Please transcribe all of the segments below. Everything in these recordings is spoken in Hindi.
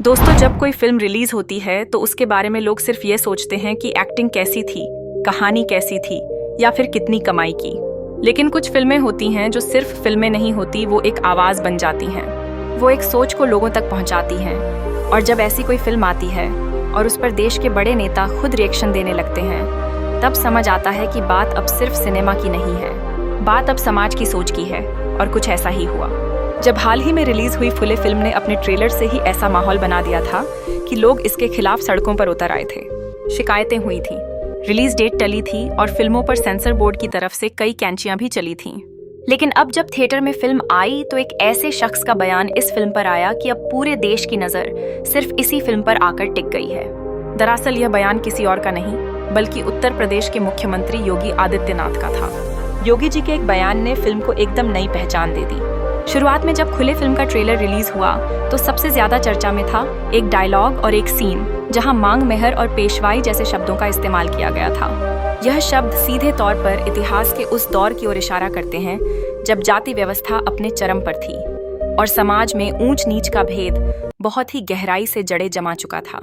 दोस्तों, जब कोई फिल्म रिलीज होती है तो उसके बारे में लोग सिर्फ ये सोचते हैं कि एक्टिंग कैसी थी, कहानी कैसी थी या फिर कितनी कमाई की। लेकिन कुछ फिल्में होती हैं जो सिर्फ फिल्में नहीं होती, वो एक आवाज़ बन जाती हैं। वो एक सोच को लोगों तक पहुंचाती हैं। और जब ऐसी कोई फिल्म आती है और उस पर देश के बड़े नेता खुद रिएक्शन देने लगते हैं, तब समझ आता है कि बात अब सिर्फ सिनेमा की नहीं है, बात अब समाज की सोच की है। और कुछ ऐसा ही हुआ जब हाल ही में रिलीज हुई फुले फिल्म ने अपने ट्रेलर से ही ऐसा माहौल बना दिया था कि लोग इसके खिलाफ सड़कों पर उतर आए थे। शिकायतें हुई थी, रिलीज डेट टली थी और फिल्मों पर सेंसर बोर्ड की तरफ से कई कैंचियां भी चली थीं। लेकिन अब जब थिएटर में फिल्म आई तो एक ऐसे शख्स का बयान इस फिल्म पर आया कि अब पूरे देश की नजर सिर्फ इसी फिल्म पर आकर टिक गई है। दरअसल यह बयान किसी और का नहीं बल्कि उत्तर प्रदेश के मुख्यमंत्री योगी आदित्यनाथ का था। योगी जी के एक बयान ने फिल्म को एकदम नई पहचान दे दी। शुरुआत में जब खुले फिल्म का ट्रेलर रिलीज हुआ तो सबसे ज्यादा चर्चा में था एक डायलॉग और एक सीन जहां मांग मेहर और पेशवाई जैसे शब्दों का इस्तेमाल किया गया था। यह शब्द सीधे तौर पर इतिहास के उस दौर की ओर इशारा करते हैं जब जाति व्यवस्था अपने चरम पर थी और समाज में ऊंच नीच का भेद बहुत ही गहराई से जड़ें जमा चुका था।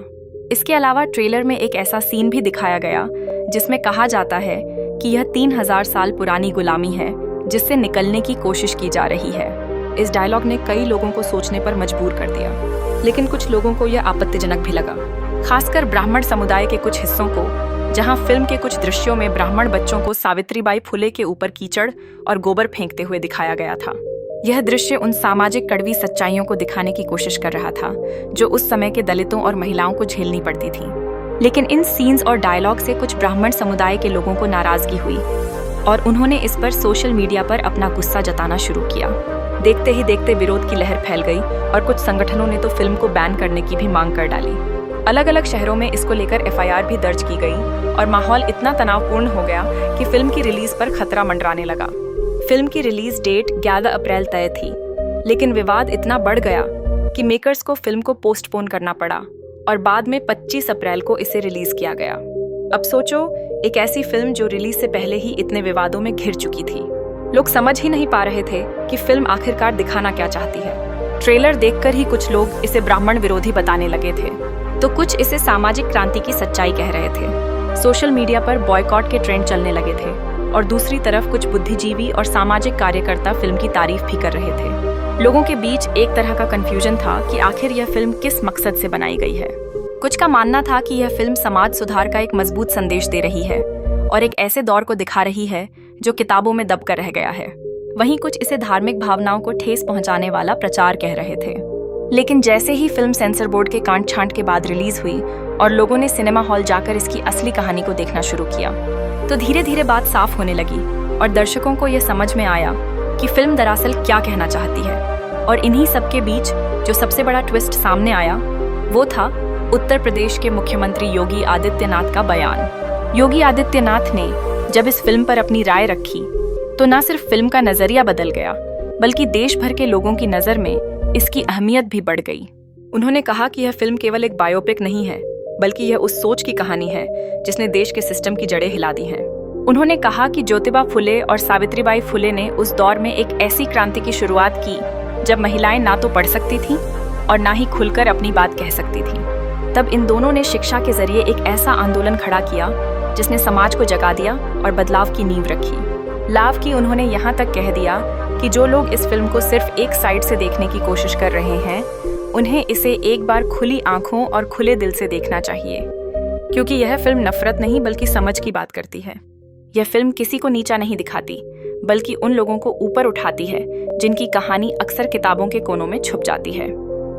इसके अलावा ट्रेलर में एक ऐसा सीन भी दिखाया गया जिसमें कहा जाता है कि यह 3000 साल पुरानी गुलामी है जिससे निकलने की कोशिश की जा रही है। इस डायलॉग ने कई लोगों को सोचने पर मजबूर कर दिया, लेकिन कुछ लोगों को यह आपत्तिजनक भी लगा, खासकर ब्राह्मण समुदाय के कुछ हिस्सों को, जहां फिल्म के कुछ दृश्यों में ब्राह्मण बच्चों को सावित्रीबाई फुले के ऊपर कीचड़ और गोबर फेंकते हुए दिखाया गया था। यह दृश्य उन सामाजिक कड़वी सच्चाइयों को दिखाने की कोशिश कर रहा था जो उस समय के दलितों और महिलाओं को झेलनी पड़ती थी। लेकिन इन सीन्स और डायलॉग से कुछ ब्राह्मण समुदाय के लोगों को नाराजगी हुई और उन्होंने इस पर सोशल मीडिया पर अपना गुस्सा जताना शुरू किया। देखते ही देखते विरोध की लहर फैल गई और कुछ संगठनों ने तो फिल्म को बैन करने की भी मांग कर डाली। अलग अलग शहरों में इसको लेकर एफआईआर भी दर्ज की गई और माहौल इतना तनावपूर्ण हो गया कि फिल्म की रिलीज पर खतरा मंडराने लगा। फिल्म की रिलीज डेट 11 अप्रैल तय थी, लेकिन विवाद इतना बढ़ गया कि मेकर्स को फिल्म को पोस्टपोन करना पड़ा और बाद में 25 अप्रैल को इसे रिलीज किया गया। अब सोचो, एक ऐसी फिल्म जो रिलीज से पहले ही इतने विवादों में घिर चुकी थी। लोग समझ ही नहीं पा रहे थे कि फिल्म आखिरकार दिखाना क्या चाहती है। ट्रेलर देखकर ही कुछ लोग इसे ब्राह्मण विरोधी बताने लगे थे, तो कुछ इसे सामाजिक क्रांति की सच्चाई कह रहे थे। सोशल मीडिया पर बॉयकॉट के ट्रेंड चलने लगे थे और दूसरी तरफ कुछ बुद्धिजीवी और सामाजिक कार्यकर्ता फिल्म की तारीफ भी कर रहे थे। लोगों के बीच एक तरह का कंफ्यूजन था कि आखिर यह फिल्म किस मकसद से बनाई गई है। कुछ का मानना था कि यह फिल्म समाज सुधार का एक मजबूत संदेश दे रही है और एक ऐसे दौर को दिखा रही है जो किताबों में दबकर रह गया है। वहीं कुछ इसे धार्मिक भावनाओं को ठेस पहुंचाने वाला प्रचार कह रहे थे। लेकिन जैसे ही फिल्म सेंसर बोर्ड के कांट छांट के बाद रिलीज हुई और लोगों ने सिनेमा हॉल जाकर इसकी असली कहानी को देखना शुरू किया, तो धीरे धीरे बात साफ होने लगी और दर्शकों को यह समझ में आया कि फिल्म दरअसल क्या कहना चाहती है। और इन्हीं सबके बीच जो सबसे बड़ा ट्विस्ट सामने आया वो था उत्तर प्रदेश के मुख्यमंत्री योगी आदित्यनाथ का बयान। योगी आदित्यनाथ ने जब इस फिल्म पर अपनी राय रखी तो न सिर्फ फिल्म का नजरिया बदल गया बल्कि देश भर के लोगों की नजर में इसकी अहमियत भी बढ़ गई। उन्होंने कहा कि यह फिल्म केवल एक बायोपिक नहीं है बल्कि यह उस सोच की कहानी है जिसने देश के सिस्टम की जड़ें हिला दी हैं। उन्होंने कहा कि ज्योतिबा फुले और सावित्रीबाई फुले ने उस दौर में एक ऐसी क्रांति की शुरुआत की जब महिलाएं ना तो पढ़ सकती थीं और ना ही खुलकर अपनी बात कह सकती थीं। तब इन दोनों ने शिक्षा के जरिए एक ऐसा आंदोलन खड़ा किया जिसने समाज को जगा दिया और बदलाव की नींव रखी। लाभ की उन्होंने यहाँ तक कह दिया कि जो लोग इस फिल्म को सिर्फ एक साइड से देखने की कोशिश कर रहे हैं उन्हें इसे एक बार खुली आंखों और खुले दिल से देखना चाहिए, क्योंकि यह फिल्म नफरत नहीं बल्कि समझ की बात करती है। यह फिल्म किसी को नीचा नहीं दिखाती बल्कि उन लोगों को ऊपर उठाती है जिनकी कहानी अक्सर किताबों के कोनों में छुप जाती है।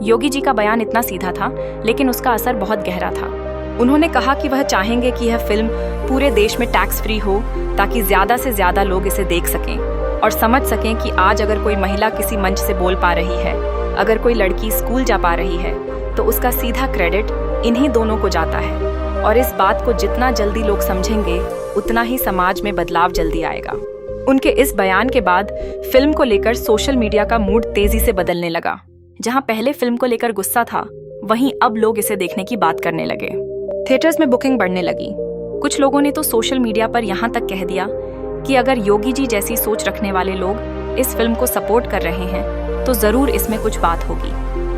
योगी जी का बयान इतना सीधा था लेकिन उसका असर बहुत गहरा था। उन्होंने कहा कि वह चाहेंगे कि यह फिल्म पूरे देश में टैक्स फ्री हो ताकि ज्यादा से ज्यादा लोग इसे देख सकें और समझ सकें कि आज अगर कोई महिला किसी मंच से बोल पा रही है, अगर कोई लड़की स्कूल जा पा रही है, तो उसका सीधा क्रेडिट इन्हीं दोनों को जाता है। और इस बात को जितना जल्दी लोग समझेंगे उतना ही समाज में बदलाव जल्दी आएगा। उनके इस बयान के बाद फिल्म को लेकर सोशल मीडिया का मूड तेजी से बदलने लगा। जहां पहले फिल्म को लेकर गुस्सा था, वहीं अब लोग इसे देखने की बात करने लगे। थिएटर्स में बुकिंग बढ़ने लगी। कुछ लोगों ने तो सोशल मीडिया पर यहाँ तक कह दिया कि अगर योगी जी जैसी सोच रखने वाले लोग इस फिल्म को सपोर्ट कर रहे हैं तो जरूर इसमें कुछ बात होगी।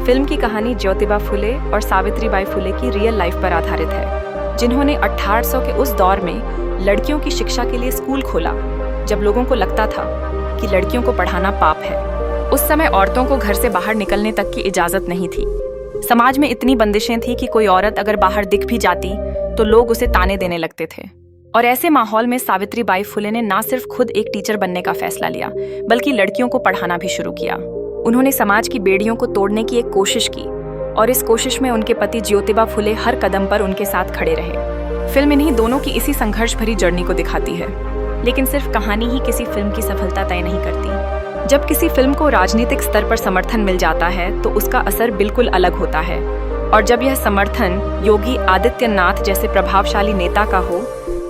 फिल्म की कहानी ज्योतिबा फुले और सावित्रीबाई फुले की रियल लाइफ पर आधारित है, जिन्होंने 1800 के उस दौर में लड़कियों की शिक्षा के लिए स्कूल खोला, जब लोगों को लगता था कि लड़कियों को पढ़ाना पाप है। उस समय औरतों को घर से बाहर निकलने तक की इजाजत नहीं थी। समाज में इतनी बंदिशें थी कि कोई औरत अगर बाहर दिख भी जाती तो लोग उसे ताने देने लगते थे। और ऐसे माहौल में सावित्रीबाई फुले ने ना सिर्फ खुद एक टीचर बनने का फैसला लिया, बल्कि लड़कियों को पढ़ाना भी शुरू किया। उन्होंने समाज की बेड़ियों को तोड़ने की एक कोशिश की, और इस कोशिश में उनके पति ज्योतिबा फुले हर कदम पर उनके साथ खड़े रहे। फिल्म इन्हीं दोनों की इसी संघर्ष भरी जर्नी को दिखाती है। लेकिन सिर्फ कहानी ही किसी फिल्म की सफलता तय नहीं करती। जब किसी फिल्म को राजनीतिक स्तर पर समर्थन मिल जाता है तो उसका असर बिल्कुल अलग होता है। और जब यह समर्थन योगी आदित्यनाथ जैसे प्रभावशाली नेता का हो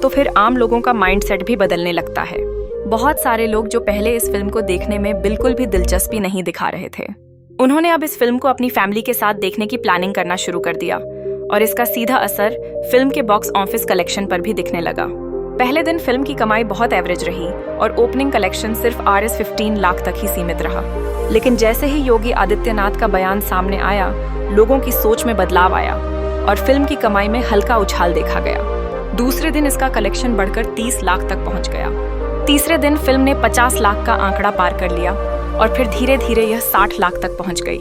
तो फिर आम लोगों का माइंडसेट भी बदलने लगता है। बहुत सारे लोग जो पहले इस फिल्म को देखने में बिल्कुल भी दिलचस्पी नहीं दिखा रहे थे, उन्होंने अब इस फिल्म को अपनी फैमिली के साथ देखने की प्लानिंग करना शुरू कर दिया, और इसका सीधा असर फिल्म के बॉक्स ऑफिस कलेक्शन पर भी दिखने लगा। पहले दिन फिल्म की कमाई बहुत एवरेज रही और ओपनिंग कलेक्शन सिर्फ Rs 15 लाख तक ही सीमित रहा। लेकिन जैसे ही योगी आदित्यनाथ का बयान सामने आया, लोगों की सोच में बदलाव आया और फिल्म की कमाई में हल्का उछाल देखा गया। दूसरे दिन इसका कलेक्शन बढ़कर 30 लाख तक पहुंच गया। तीसरे दिन फिल्म ने 50 लाख का आंकड़ा पार कर लिया और फिर धीरे धीरे यह 60 लाख तक पहुंच गई।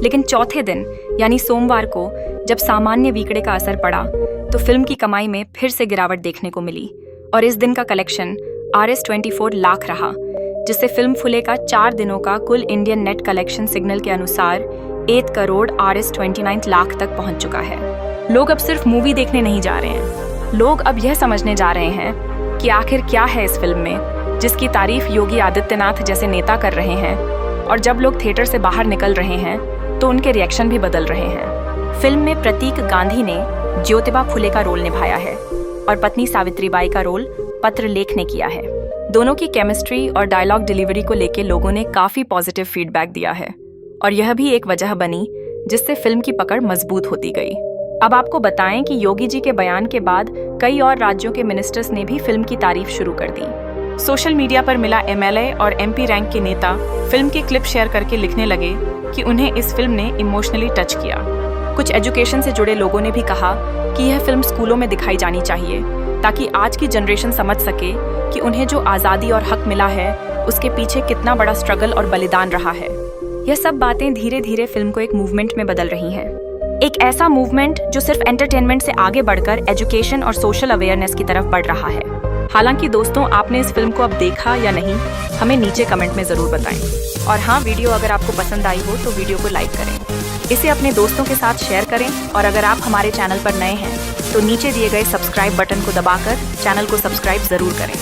लेकिन चौथे दिन यानी सोमवार को जब सामान्य वीकडे का असर पड़ा तो फिल्म की कमाई में फिर से गिरावट देखने को मिली, और इस दिन का कलेक्शन Rs 24 लाख रहा, जिससे फिल्म फुले का 4 दिनों का कुल इंडियन नेट कलेक्शन सिग्नल के अनुसार 1 करोड़ Rs 29 लाख तक पहुंच चुका है। लोग अब सिर्फ मूवी देखने नहीं जा रहे हैं, लोग अब यह समझने जा रहे हैं कि आखिर क्या है इस फिल्म में जिसकी तारीफ योगी आदित्यनाथ जैसे नेता कर रहे हैं। और जब लोग थिएटर से बाहर निकल रहे हैं तो उनके रिएक्शन भी बदल रहे हैं। फिल्म में प्रतीक गांधी ने ज्योतिबा फुले का रोल निभाया है और पत्नी सावित्रीबाई का रोल पत्र लेख ने किया है। दोनों की केमिस्ट्री और डायलॉग डिलीवरी को लेकर लोगों ने काफी पॉजिटिव फीडबैक दिया है, और यह भी एक वजह बनी जिससे फिल्म की पकड़ मजबूत होती गई। अब आपको बताएं कि योगी जी के बयान के बाद कई और राज्यों के मिनिस्टर्स ने भी फिल्म की तारीफ शुरू कर दी। सोशल मीडिया पर मिला MLA और MP रैंक के नेता फिल्म की क्लिप शेयर करके लिखने लगे कि उन्हें इस फिल्म ने इमोशनली टच किया। कुछ एजुकेशन से जुड़े लोगों ने भी कहा कि यह फिल्म स्कूलों में दिखाई जानी चाहिए, ताकि आज की जनरेशन समझ सके कि उन्हें जो आज़ादी और हक मिला है उसके पीछे कितना बड़ा स्ट्रगल और बलिदान रहा है। यह सब बातें धीरे धीरे फिल्म को एक मूवमेंट में बदल रही हैं, एक ऐसा मूवमेंट जो सिर्फ एंटरटेनमेंट से आगे बढ़कर एजुकेशन और सोशल अवेयरनेस की तरफ बढ़ रहा है। हालांकि दोस्तों, आपने इस फिल्म को अब देखा या नहीं, हमें नीचे कमेंट में ज़रूर बताएं। और हाँ, वीडियो अगर आपको पसंद आई हो तो वीडियो को लाइक करें, इसे अपने दोस्तों के साथ शेयर करें, और अगर आप हमारे चैनल पर नए हैं तो नीचे दिए गए सब्सक्राइब बटन को दबाकर चैनल को सब्सक्राइब ज़रूर करें।